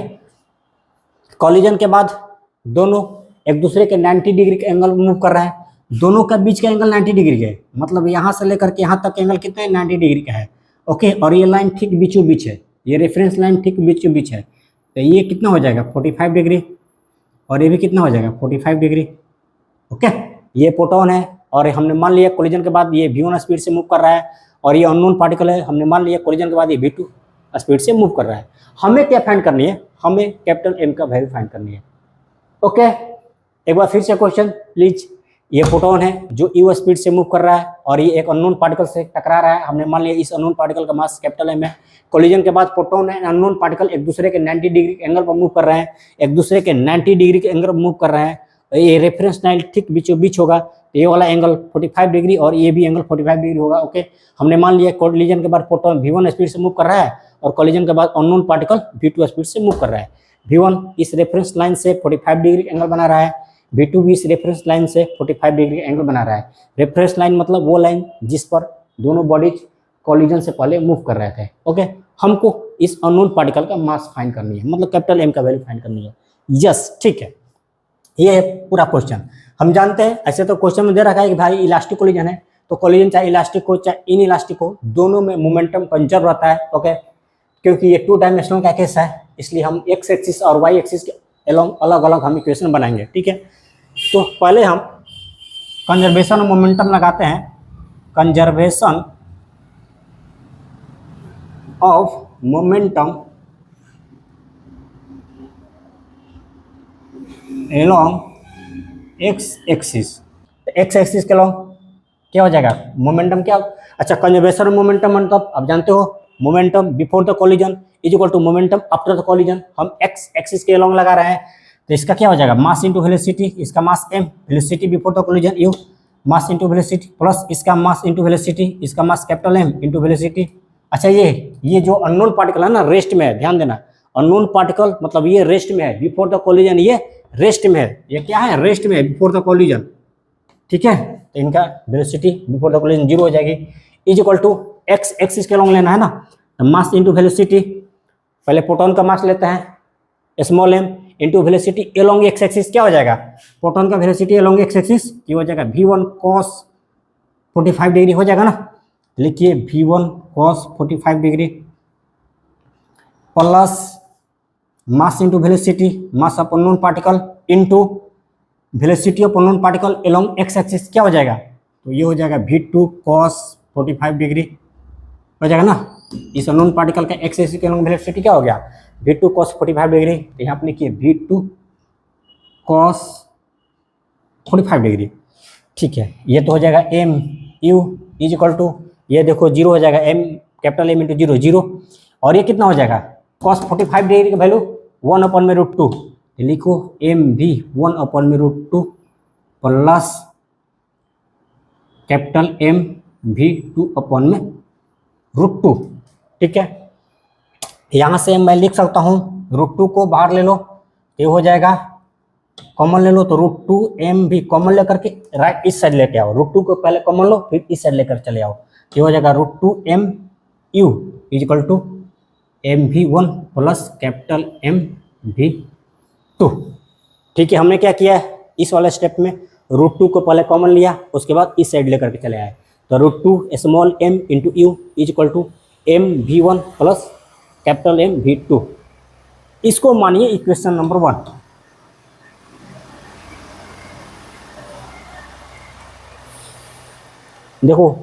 कोलिजन के बाद दोनों एक दूसरे के 90 डिग्री के एंगल मूव कर रहा है, दोनों का बीच का एंगल 90 डिग्री है, मतलब यहाँ से लेकर के यहाँ तक एंगल कितना है, 90 डिग्री का है। ओके, और ये लाइन ठीक बीचों बीच है, ये रेफरेंस लाइन ठीक बीचों बीच है, तो ये कितना हो जाएगा 45 डिग्री, और ये भी कितना हो जाएगा 45 डिग्री। ओके, ये प्रोटॉन है और हमने मान लिया कोलिजन के बाद ये v1 स्पीड से मूव कर रहा है, और ये अननोन पार्टिकल है, हमने मान लिया कोलिजन के बाद ये v2 स्पीड से मूव कर रहा है। हमें क्या फाइंड करनी है, हमें कैपिटल M का वैल्यू फाइंड करनी है। ओके, एक बार फिर से क्वेश्चन प्लीज। ये प्रोटॉन है जो u स्पीड से मूव कर रहा है, और ये एक अननोन पार्टिकल से टकरा रहा है, हमने मान लिया इस अननोन पार्टिकल का मास कैपिटल M है। कोलिजन के बाद प्रोटॉन एंड अननोन पार्टिकल एक दूसरे के 90 डिग्री एंगल पर मूव कर रहे हैं, एक दूसरे के 90 डिग्री के एंगल पर मूव कर रहे हैं, ये रेफरेंस लाइन ठीक बीचों बीच होगा, तो ये वाला एंगल 45 डिग्री और ये भी एंगल 45 डिग्री होगा। ओके, हमने मान लिया कोलिजन के बाद प्रोटॉन v1 स्पीड से मूव कर रहा है, और कोलिजन के बाद अननोन पार्टिकल v2 स्पीड से मूव कर रहा है। v1 इस रेफरेंस लाइन से 45 डिग्री एंगल बना रहा है, v2 भी इस रेफरेंस लाइन से 45 डिग्री एंगल बना रहा है। रेफरेंस लाइन मतलब वो लाइन जिस पर दोनों बॉडीज कोलिजन से पहले मूव कर रहे थे। ओके, हमको इस अननोन पार्टिकल का मास फाइंड करनी है, मतलब कैपिटल M का वैल्यू फाइंड करनी है। यस, ठीक है, ये है पूरा क्वेश्चन। हम जानते हैं ऐसे तो क्वेश्चन में दे रखा है कि भाई इलास्टिक कोलिजन है, तो कोलिजन चाहे इलास्टिक हो चाहे इन इलास्टिक हो, दोनों में मोमेंटम कंजर्व रहता है। ओके, क्योंकि ये 2 डायमेंशनल का केस है, इसलिए हम x एक्सिस और y एक्सिस के अलोंग अलग अलग हम इक्वेशन बनाएंगे। ठीक है, तो पहले हम कंजर्वेशन ऑफ मोमेंटम लगाते हैं। Conservation of momentum along x axis, x axis के अलोंग क्या हो जाएगा, मोमेंटम क्या, अच्छा कंजर्वेशन ऑफ मोमेंटम मतलब आप जानते हो momentum before the collision is equal to momentum after the collision. हम x एक्सिस के अलोंग लगा रहे हैं, तो इसका क्या हो जाएगा, मास इंटू वेलोसिटी, इसका मास m, velocity before the collision u, mass into velocity, plus इसका मास इंटू वेलोसिटी, इसका mass capital M into velocity. अच्छा, ये जो अननोन पार्टिकल है ना रेस्ट में है, ध्यान देना, अननोन पार्टिकल मतलब ये रेस्ट में है, बिफोर द कोलिजन ये रेस्ट में है, ये क्या है, रेस्ट में है बिफोर द कोलिजन। ठीक है, तो इनका वेलोसिटी बिफोर द कोलिजन 0 हो जाएगी, is equal to x axis के अलोंग लेना है ना, तो मास इंटू वेलोसिटी, पहले प्रोटॉन का मास लेते हैं small m into velocity along x axis, क्या हो जाएगा, प्रोटॉन का वेलोसिटी अलोंग x एक्सिस ये हो जाएगा v1 cos 45 डिग्री हो जाएगा ना, लिखिए v1 cos 45 degree plus mass into velocity, mass of unknown particle into velocity of unknown particle along x axis, क्या हो जाएगा, तो ये हो जाएगा v2 cos 45 डिग्री हो जाएगा ना। इस अननोन पार्टिकल का x एक्सिस के अलोंग वेलोसिटी क्या हो गया, v2 cos 45 डिग्री, तो यहाँ पे लिखिए v2 cos 45 डिग्री। ठीक है, ये तो हो जाएगा m u is equal to, ये देखो 0 हो जाएगा, m कैपिटल M इंटू 0 0, और ये कितना हो जाएगा cos 45 डिग्री का वैल्यू 1/√2, लिखो m भी 1/√2 प्लस कैपिटल M भी 2/√2। ठीक है, यहाँ से मैं लिख सकता हूँ √2 को बाहर ले लो, ये हो जाएगा कॉमन ले लो, तो √2m भी कॉमन लेकर के राइट इस साइड लेके आओ, √2 को पहले कॉमन लो फिर इस साइड लेकर चले आओ, ये हो जाएगा √2m u is equal to mv1 plus capital M भी 2। ठीक है, हमने क्या किया है, इस वाले स्टेप में √2 को पहले कॉमन लिया, उसके बाद इस साइड लेकर के चले आए, तो √2 small m into u is equal to mv1 plus capital mv2। इसको मानिए इक्वेशन नंबर 1। देखो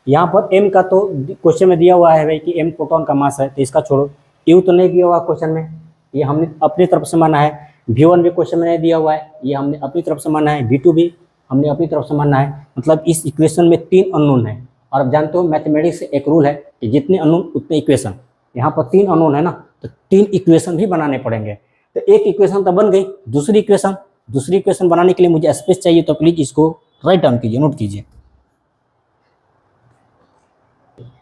यहाँ पर m का तो क्वेश्चन में दिया हुआ है भाई कि m प्रोटॉन का मास है, तो इसका छोड़ो। u तो नहीं दिया हुआ क्वेश्चन में, ये हमने अपनी तरफ से माना है। v1 भी क्वेश्चन में नहीं दिया हुआ है, ये हमने अपनी तरफ से माना है। v2 भी हमने अपनी तरफ से माना है। मतलब इस इक्वेशन में 3 अननोन है। और आप जानते हो मैथमेटिक्स से एक रूल है कि जितने अननोन उतने इक्वेशन। यहाँ पर 3 अननोन है ना, तो 3 इक्वेशन भी बनाने पड़ेंगे। तो एक इक्वेशन तो बन गई, दूसरी इक्वेशन बनाने के लिए मुझे स्पेस चाहिए, तो प्लीज इसको राइट डाउन कीजिए, नोट कीजिए।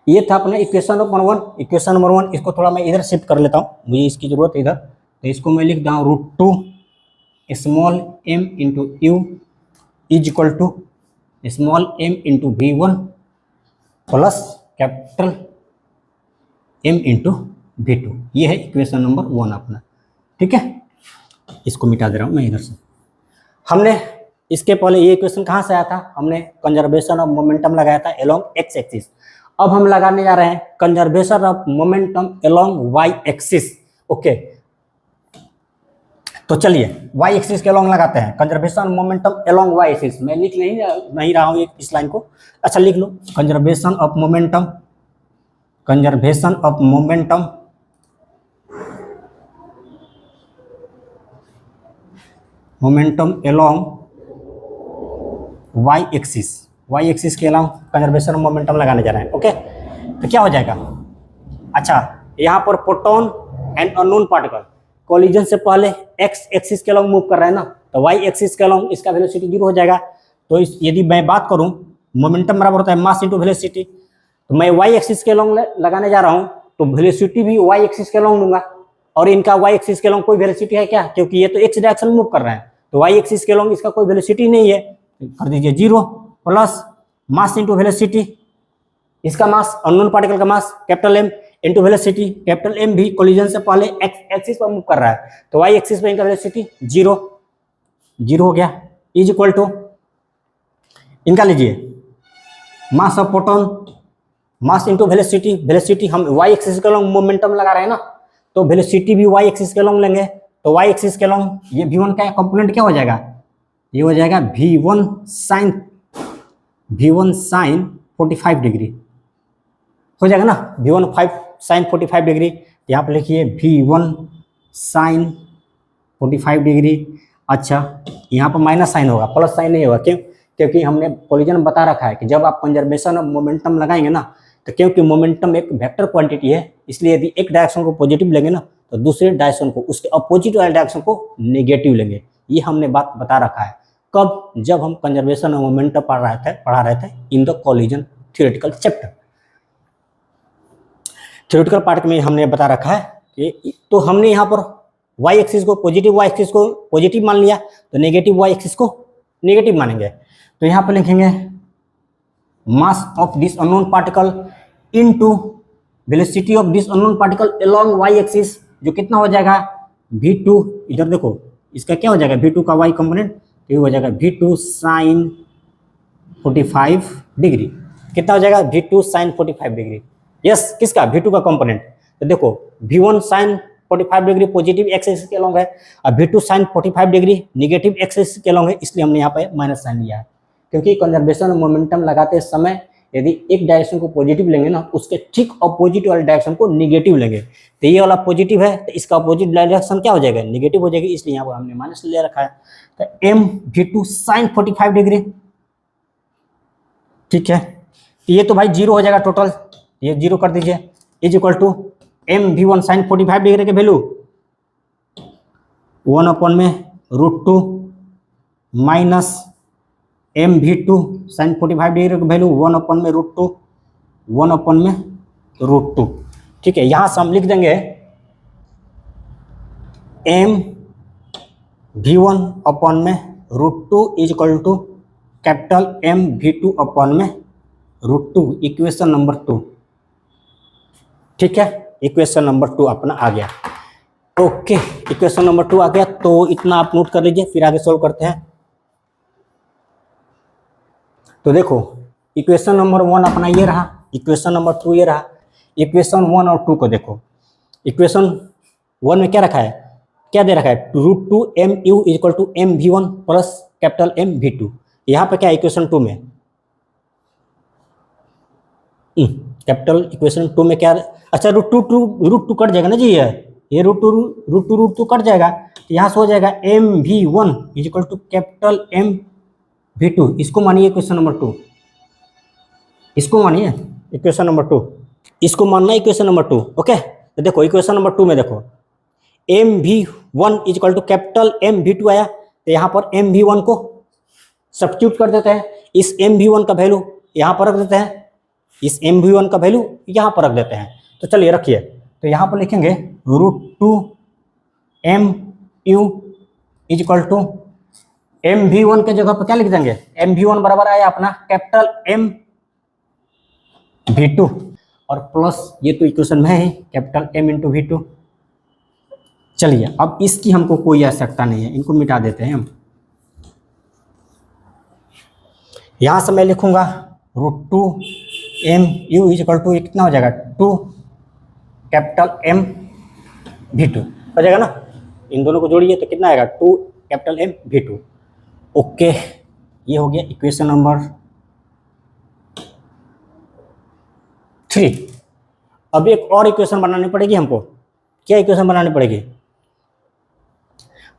ये था अपना इक्वेशन नंबर 1। इक्वेशन नंबर 1 इसको थोड़ा मैं इधर शिफ्ट कर लेता हूँ, मुझे इसकी जरूरत है इधर। तो इसको मैं लिख दूँ √2 small m into u is equal to small m into v1 plus capital m into v2। ये है इक्वेशन नंबर 1 अपना, ठीक है। इसको मिटा दे रहा हूँ मैं इधर से। हमने इसके पहले ये इक्वेशन कहाँ से आया था, हमने कंजर्वेशन ऑफ मोमेंटम लगाया था एलोंग एक्स एक्सिस। अब हम लगाने जा रहे हैं conservation of momentum along Y axis. Okay, तो चलिए वाई एक्सिस के एलोंग लगाते हैं conservation momentum along Y axis. मैं लिख नहीं रहा हूँ इस लाइन को, अच्छा लिख लो। Conservation of momentum along Y axis के अलावा कंजर्वेशन ऑफ मोमेंटम लगाने जा रहे हैं। ओके, तो क्या हो जाएगा, अच्छा यहाँ पर proton and unknown particle collision से पहले एक्स एक्सिस के अलोंग मूव कर रहे हैं ना, तो वाई एक्सिस के अलोंग इसका वेलोसिटी 0 हो जाएगा। तो यदि मैं बात करूँ मोमेंटम बराबर होता है मास इंटू वेलोसिटी, तो मैं वाई एक्सिस के अलोंग लगाने जा रहा हूँ, तो वेलोसिटी भी वाई एक्सिस के अलोंग लूंगा। और इनका वाई एक्सिस के अलोंग कोई वेलोसिटी है क्या, क्योंकि ये तो एक्स डायरेक्शन में मूव कर रहे हैं, तो वाई एक्सिस के अलोंग इसका कोई वेलोसिटी नहीं है, कर दीजिए 0 प्लस मास इंटू वेलोसिटी। इसका मास अननोन पार्टिकल का mass capital M into velocity. Capital M भी कोलिजन से पहले एक्स एक्सिस पर मूव कर रहा है, तो वाई एक्सिस पे इनका वेलोसिटी 0 हो गया इज इक्वल टू इनका लीजिए mass of proton, mass into velocity हम वाई एक्सिस के अलोंग मोमेंटम लगा रहे हैं ना, तो वेलोसिटी भी वाई एक्सिस के अलोंग लेंगे। तो वाई एक्सिस के अलोंग ये v1 का कंपोनेंट क्या हो जाएगा, ये हो जाएगा v1 साइन 45 डिग्री हो जाएगा ना, v1 साइन 45 डिग्री। यहाँ पर लिखिए v1 साइन 45 डिग्री। अच्छा यहाँ पर माइनस साइन होगा, प्लस साइन नहीं होगा, क्यों, क्योंकि हमने कोलिजन में बता रखा है कि जब आप कंजर्वेशन ऑफ मोमेंटम लगाएंगे ना, तो क्योंकि मोमेंटम एक वेक्टर क्वांटिटी है, इसलिए यदि एक डायरेक्शन को पॉजिटिव लेंगे ना, तो दूसरे डायरेक्शन को, उसके अपोजिट वाले डायरेक्शन को नेगेटिव लेंगे। ये हमने बात बता रखा है कब, जब हम कंजर्वेशन ऑफ मोमेंटम पढ़ा रहे थे in the collision theoretical chapter. Theoretical part में हमने बता रखा है कि, तो हमने यहाँ पर वाई एक्सिस को पॉजिटिव, वाई एक्सिस को पॉजिटिव मान लिया, तो नेगेटिव वाई एक्सिस को नेगेटिव मानेंगे। तो यहाँ पर लिखेंगे mass of this unknown particle into velocity of this unknown particle along y axis, जो कितना हो जाएगा v2। इधर देखो इसका क्या हो जाएगा, v2 का वाई कंपोनेंट, ये हो जाएगा v2 साइन 45 डिग्री। कितना हो जाएगा v2 साइन 45 डिग्री। यस, किसका, v2 का कंपोनेंट। तो देखो v1 sine 45 degree positive x axis के अलोंग है, और v2 sine 45 degree negative x axis के अलोंग है, इसलिए हमने यहाँ पे माइनस साइन लिया है। क्योंकि कंजर्वेशन मोमेंटम लगाते समय यदि एक डायरेक्शन को पॉजिटिव लेंगे ना, उसके ठीक अपोजिट वाले डायरेक्शन को नेगेटिव लेंगे। तो ये वाला पॉजिटिव है, तो इसका अपोजिट डायरेक्शन क्या हो जाएगा, नेगेटिव हो जाएगी, इसलिए यहाँ पर हमने माइनस ले रखा है। तो m v2 साइन 45 डिग्री, ठीक है। ये तो भाई 0 हो जाएगा टोटल, ये 0 कर दीजिए, is equal to m v1 sine 45 degree के वैल्यू 1 में √2 minus m v2 sine 45 degree की वैल्यू 1 में √2, 1 में √2, ठीक है। यहाँ से हम लिख देंगे m v1 में √2 is equal to capital m v2 में √2, इक्वेशन नंबर 2, ठीक है। इक्वेशन नंबर 2 अपना आ गया। ओके, इक्वेशन नंबर 2 आ गया, तो इतना आप नोट कर लीजिए, फिर आगे सोल्व करते हैं। तो देखो इक्वेशन नंबर 1 अपना ये रहा, इक्वेशन नंबर 2 ये रहा। इक्वेशन 1 और 2 को देखो, इक्वेशन 1 में क्या रखा है, क्या दे रखा है, √2mu = mv1 plus capital mv2। यहाँ पर क्या है इक्वेशन 2 में, कैपिटल इक्वेशन 2 में क्या, अच्छा √2 कट जाएगा ना जी, ये √2 कट जाएगा, तो यहाँ से हो जाएगा mv1 = कैपिटल mv2। इसको मानिए इक्वेशन नंबर 2, इसको मानिए इक्वेशन नंबर 2, इसको मानना इक्वेशन नंबर 2। ओके, तो देखो इक्वेशन नंबर 2 में देखो mv1 = कैपिटल mv2 आया, तो यहाँ पर mv1 को सब्स्टिट्यूट कर देते हैं, इस mv1 का वैल्यू यहाँ पर रख देते हैं, इस mv1 का वैल्यू यहाँ पर रख देते हैं। तो चलिए रखिए, तो यहाँ पर लिखेंगे √2mu = mv1 के जगह पर क्या लिख देंगे, mv1 बराबर आया अपना कैपिटल mv2 और प्लस ये तो इक्वेशन में है कैपिटल m × v2। चलिए अब इसकी हमको कोई आवश्यकता नहीं है, इनको मिटा देते हैं हम। यहां से मैं लिखूंगा √2mu = कितना हो जाएगा, 2 कैपिटल mv2 हो जाएगा ना, इन दोनों को जोड़िए तो कितना आएगा, 2 कैपिटल mv2। ओके, ये हो गया इक्वेशन नंबर 3। अब एक और इक्वेशन बनानी पड़ेगी हमको। क्या इक्वेशन बनानी पड़ेगी,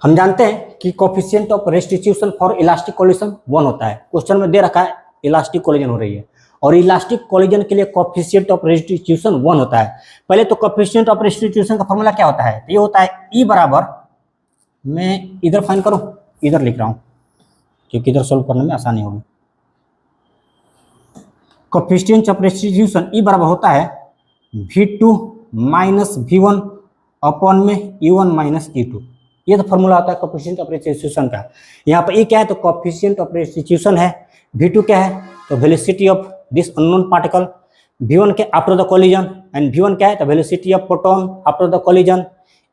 हम जानते हैं कि coefficient of restitution for elastic collision 1 होता है। क्वेश्चन में दे रखा है इलास्टिक कोलिजन हो रही है और इलास्टिक कोलिजन के लिए कोफिशिएंट ऑफ रेस्टिट्यूशन 1 होता है। पहले तो कोफिशिएंट ऑफ रेस्टिट्यूशन का फॉर्मूला क्या होता है, तो ये होता है E बराबर, मैं इधर फाइन करूं, इधर लिख रहा हूं क्योंकि इधर सोल्व करने में आसानी होगी। कोफिशिएंट ऑफ रेस्टिट्यूशन E बराबर होता है v2 माइनस v1 अपॉन में e1 माइनस e2। ये तो फॉर्मूला होता है कोफिशिएंट ऑफ रेस्टिट्यूशन का। यहाँ पर E क्या है तो कोफिशिएंट ऑफ रेस्टिट्यूशन है, v2 क्या है तो velocity of this unknown particle, v1 क्या after the collision and v1 क्या है तो velocity of proton after the collision,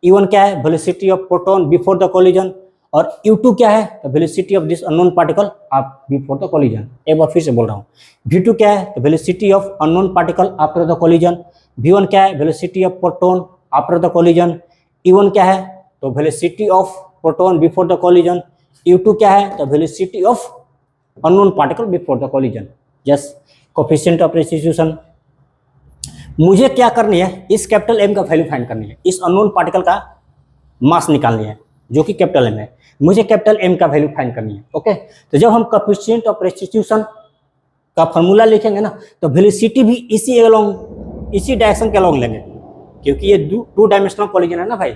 e1 क्या है velocity of proton before the collision और u2 क्या है तो velocity of this unknown particle before the collision. एक बार फिर से बोल रहा हूँ, v2 क्या है तो velocity of unknown particle after the collision, v1 क्या है velocity of proton after the collision, e1 क्या है तो velocity of proton before the collision, u2 क्या है तो velocity of unknown particle before the collision. Yes, coefficient of restitution. मुझे क्या करनी है, इस कैपिटल M का वैल्यू फाइंड करनी है, इस अननोन पार्टिकल का मास निकालनी है जो कि कैपिटल M है, मुझे कैपिटल M का वैल्यू फाइंड करनी है। ओके, तो जब हम कोफिशिएंट ऑफ रेस्टिट्यूशन का फॉर्मूला लिखेंगे ना तो वेलोसिटी भी इसी डायरेक्शन के अलोंग लेंगे क्योंकि ये 2 डायमेंशनल कोलिजन है ना भाई,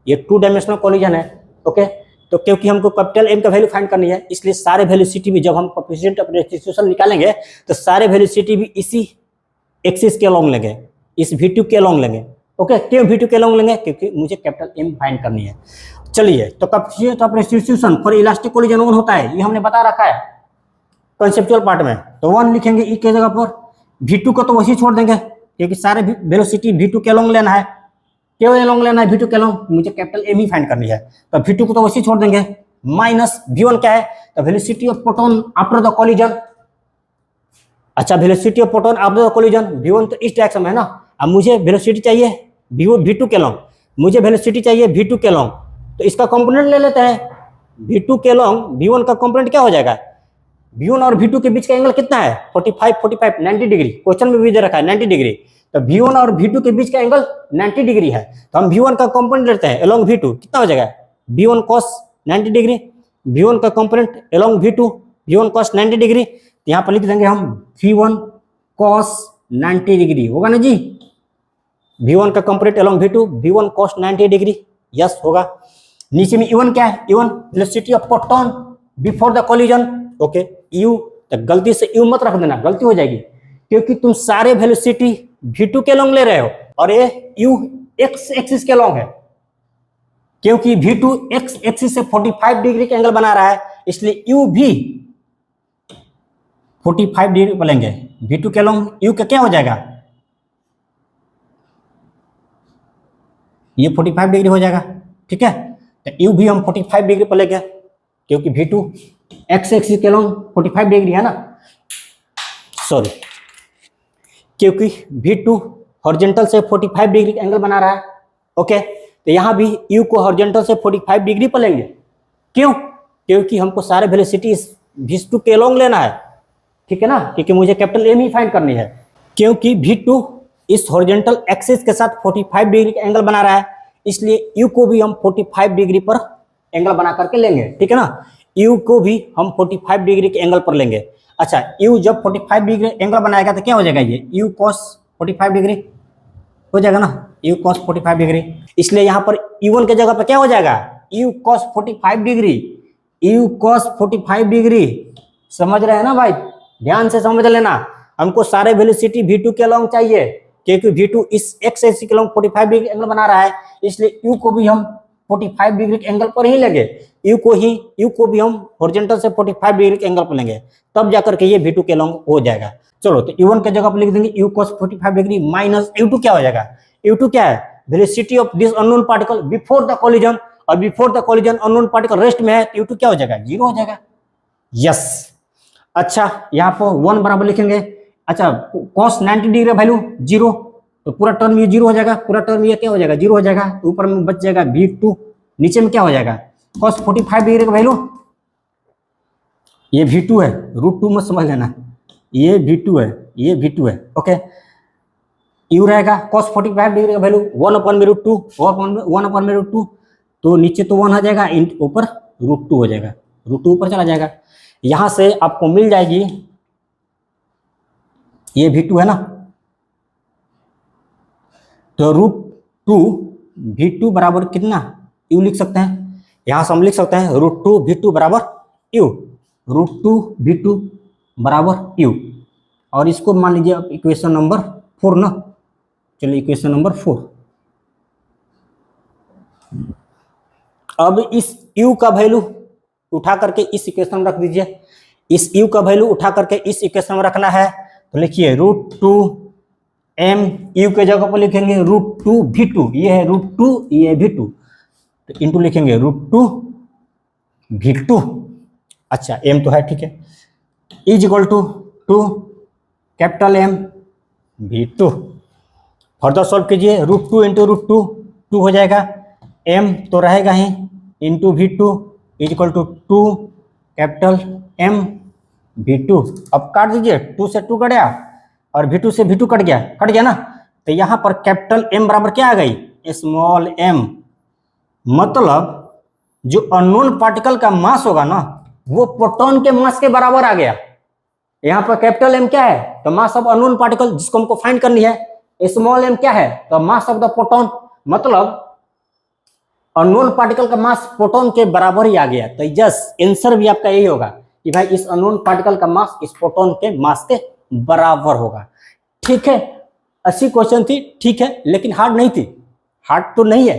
ये 2 डायमेंशनल कोलिजन है। ओके, तो क्योंकि हमको कैपिटल M का वैल्यू फाइंड करनी है इसलिए सारे वेलोसिटी भी जब हम कोफिशिएंट ऑफ रेस्टिट्यूशन निकालेंगे तो सारे वेलोसिटी भी इसी एक्सिस के अलोंग लेंगे, इस v2 के अलोंग लेंगे। ओके, क्यों v2 के अलोंग लेंगे, क्योंकि मुझे कैपिटल M फाइंड करनी है। चलिए, तो coefficient of restitution for elastic collision 1 होता है, ये हमने बता रखा है कंसेप्चुअल पार्ट में। तो 1 लिखेंगे E के जगह पर, v2 को तो वही छोड़ देंगे क्योंकि सारे वेलोसिटी v2 के अलोंग लेना है, क्यों अलोंग लेना है v2 के अलोंग, मुझे कैपिटल M ही फाइंड करनी है। तो v2 को तो वैसे छोड़ देंगे, माइनस v1 क्या है तो velocity of proton after the collision. अच्छा, velocity of proton after the collision, v1 तो इस डायरेक्शन में है ना, अब मुझे वेलोसिटी चाहिए v2 के अलोंग, मुझे वेलोसिटी चाहिए v2 के अलोंग, तो इसका कंपोनेंट ले लेते हैं v2 के अलोंग। v1 का कंपोनेंट क्या हो जाएगा, v1 और v2 के बीच का एंगल कितना है 45 90 डिग्री, क्वेश्चन में भी दे रखा है 90 डिग्री। तो v1 और v2 के बीच का एंगल 90 डिग्री है, तो हम v1 का कंपोनेंट लेते हैं अलोंग v2, कितना हो जाएगा v1 cos 90 डिग्री, v1 का component along v2 v1 cos 90 degree, तो यहाँ पर लिख देंगे हम v1 cos 90 डिग्री, होगा ना जी, v1 का component along v2 v1 cos 90 degree. Yes होगा। नीचे में e1 क्या है, e1 velocity of proton before the collision. Okay, u तो गलती से u मत रख देना, गलती हो जाएगी क्योंकि तुम सारे वेलोसिटी v2 के लॉन्ग ले रहे हो और ये u x एक्सिस के लॉन्ग है, क्योंकि v2 x एक्सिस से 45 डिग्री का एंगल बना रहा है, इसलिए u भी 45 डिग्री पर लेंगे। v2 के लॉन्ग u का क्या हो जाएगा, ये 45 डिग्री हो जाएगा। ठीक है, तो u भी हम 45 डिग्री पर लेंगे क्योंकि v2 x एक्सिस के लॉन्ग 45 डिग्री है ना, सॉरी, क्योंकि V2 हॉरिजॉन्टल से 45 डिग्री एंगल बना रहा है। ओके, तो यहाँ भी U को हॉरिजॉन्टल से 45 डिग्री पर लेंगे। क्यों? क्योंकि हमको सारे वेलोसिटी V2 के लॉन्ग लेना है, ठीक है ना, क्योंकि मुझे कैपिटल M ही फाइंड करनी है। क्योंकि V2 इस हॉरिजॉन्टल एक्सिस के साथ 45 डिग्री का एंगल बना रहा है, इसलिए U को भी हम 45 डिग्री पर एंगल बना करके लेंगे, ठीक है ना। U को भी हम 45 डिग्री के एंगल पर लेंगे। अच्छा, U जब 45 डिग्री एंगल बनाएगा तो क्या हो जाएगा, ये U cos 45 डिग्री हो जाएगा ना, U cos 45 डिग्री। इसलिए यहाँ पर U1 के जगह पर क्या हो जाएगा, U cos 45 degree, U cos 45 degree. समझ रहे हैं ना भाई, ध्यान से समझ लेना। हमको सारे वेलोसिटी V2 के लॉन्ग चाहिए, क्योंकि V2 इस एक्स एक्सिस के लॉन्ग 45 डिग्री एंगल बना रहा है, इसलिए U को भी हम 45 डिग्री के एंगल पर ही लेंगे। U को भी हम हॉरिजॉन्टल से 45 डिग्री के एंगल पर लेंगे, तब जाकर के ये V2 के लॉन्ग हो जाएगा। चलो, तो U1 के जगह पर लिख देंगे U cos 45 degree minus U2 क्या हो जाएगा, U2 क्या है, velocity of this unknown particle before the collision, और before the collision unknown particle rest में है, तो U2 क्या हो जाएगा, 0 हो जाएगा। यस। अच्छा, यहाँ पर 1 बराबर लिखेंगे। अच्छा, cos 90 डिग्री वैल्यू 0, तो पूरा टर्म ये 0 हो जाएगा, पूरा टर्म ये क्या हो जाएगा, 0 हो जाएगा। तो ऊपर में बच जाएगा V2, नीचे में क्या हो जाएगा, cos 45 डिग्री का वैल्यू, ये V2 है, √2 मत समझ लेना, ये V2 है, ये V2 है। ओके, U रहेगा cos 45 डिग्री का वैल्यू 1/√2 और 1/√2, तो नीचे तो 1 आ जाएगा, ऊपर √2 हो जाएगा, √2 ऊपर चला जाएगा। यहां से आपको मिल जाएगी, ये V2 है ना, तो √2 V2 बराबर कितना, U लिख सकते हैं। यहां से हम लिख सकते हैं √2 V2 बराबर U, √2 V2 बराबर U, और इसको मान लीजिए अब इक्वेशन नंबर 4 ना। चलिए इक्वेशन नंबर 4। अब इस U का वैल्यू उठा करके इस इक्वेशन में रख दीजिए, इस U का वैल्यू उठा करके इस इक्वेशन में रखना है। तो लिखिए √2 M, U के जगह पर लिखेंगे √2 V2, ये है √2, ये V2, तो इंटू लिखेंगे √2 V2। अच्छा, M तो है, ठीक है, is equal to 2 capital M V2। Further solve कीजिए, √2 इंटू √2 2 हो जाएगा, M तो रहेगा ही, into V2 is equal to 2 capital M V2। अब काट दीजिए, 2 से 2 कट गया और V2 से V2 कट गया ना, तो यहां पर कैपिटल M बराबर क्या आ गई, स्मॉल m। मतलब जो अननोन पार्टिकल का मास होगा ना, वो प्रोटॉन के मास के बराबर आ गया। यहां पर कैपिटल M क्या है, तो मास ऑफ अननोन पार्टिकल, जिसको हमको फाइंड करनी है। स्मॉल m क्या है, तो मास ऑफ द प्रोटॉन, मतलब अननोन पार्टिकल का मास प्रोटॉन के बराबर ही आ गया। तो यस, आंसर भी आपका यही होगा कि भाई इस अननोन पार्टिकल का मास इस प्रोटॉन के मास के बराबर होगा। ठीक है, अच्छी क्वेश्चन थी, ठीक है, लेकिन हार्ड नहीं थी। हार्ड तो नहीं है,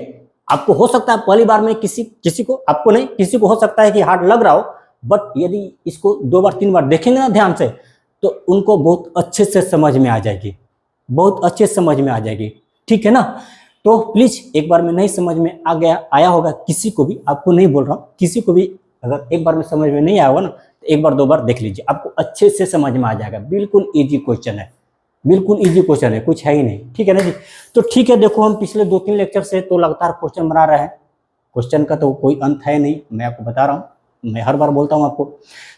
आपको हो सकता है पहली बार में किसी को, आपको नहीं, किसी को हो सकता है कि हार्ड लग रहा हो, बट यदि इसको 2 बार 3 बार देखेंगे ना ध्यान से, तो उनको बहुत अच्छे से समझ में आ जाएगी, बहुत अच्छे से समझ में आ जाएगी। ठीक है ना, तो प्लीज एक बार में नहीं समझ में आया होगा किसी को भी, आपको नहीं बोल रहा हूँ, किसी को भी अगर एक बार में समझ में नहीं आया होगा ना, तो एक बार 2 बार देख लीजिए, आपको अच्छे से समझ में आ जाएगा। बिल्कुल इजी क्वेश्चन है, बिल्कुल इजी क्वेश्चन है, कुछ है ही नहीं। ठीक है ना जी, तो ठीक है, देखो हम पिछले 2-3 लेक्चर से तो लगातार क्वेश्चन बना रहे हैं, क्वेश्चन का तो कोई अंत है नहीं, मैं आपको बता रहा हूँ, मैं हर बार बोलता हूँ आपको।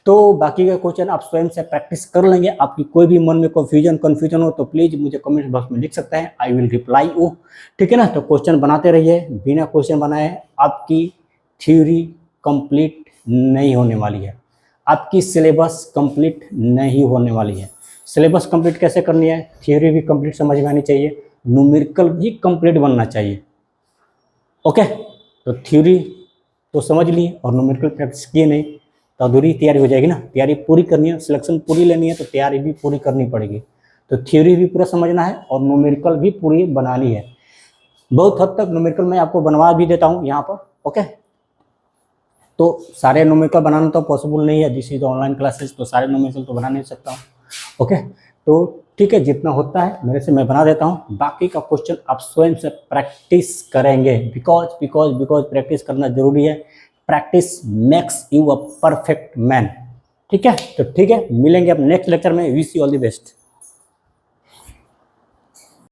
तो बाकी का क्वेश्चन आप स्वयं से प्रैक्टिस कर लेंगे। आपकी कोई भी मन में कन्फ्यूजन हो तो प्लीज मुझे कमेंट बॉक्स में लिख सकते हैं, आई विल रिप्लाई यू। ठीक है ना, तो क्वेश्चन बनाते रहिए, बिना क्वेश्चन बनाए आपकी थ्योरी कंप्लीट नहीं होने वाली है, आपकी सिलेबस कंप्लीट नहीं होने वाली है। सिलेबस कंप्लीट कैसे करनी है, थ्योरी भी कंप्लीट समझ में आनी चाहिए, न्यूमेरिकल भी कंप्लीट बनना चाहिए। ओके, तो थ्योरी तो समझ लिए और न्यूमेरिकल प्रैक्टिस किए नहीं तो अधूरी तैयारी हो जाएगी ना। तैयारी पूरी करनी है, सिलेक्शन पूरी लेनी है, तो तैयारी भी पूरी करनी पड़ेगी। तो थ्योरी भी पूरा समझना है और न्यूमेरिकल भी पूरी बनानी है। बहुत हद तक न्यूमेरिकल मैं आपको बनवा भी देता हूँ यहाँ पर। ओके, तो सारे न्यूमेरिकल बनाना तो पॉसिबल नहीं है, दिस इज ऑनलाइन क्लासेस, तो सारे न्यूमेरिकल तो बना नहीं सकता हूँ। ओके, तो ठीक है, जितना होता है मेरे से मैं बना देता हूँ, बाकी का क्वेश्चन आप स्वयं से प्रैक्टिस करेंगे, बिकॉज प्रैक्टिस करना जरूरी है। Practice makes you a perfect man. ठीक है, तो ठीक है, मिलेंगे अब नेक्स्ट लेक्चर में। Wish you all the best.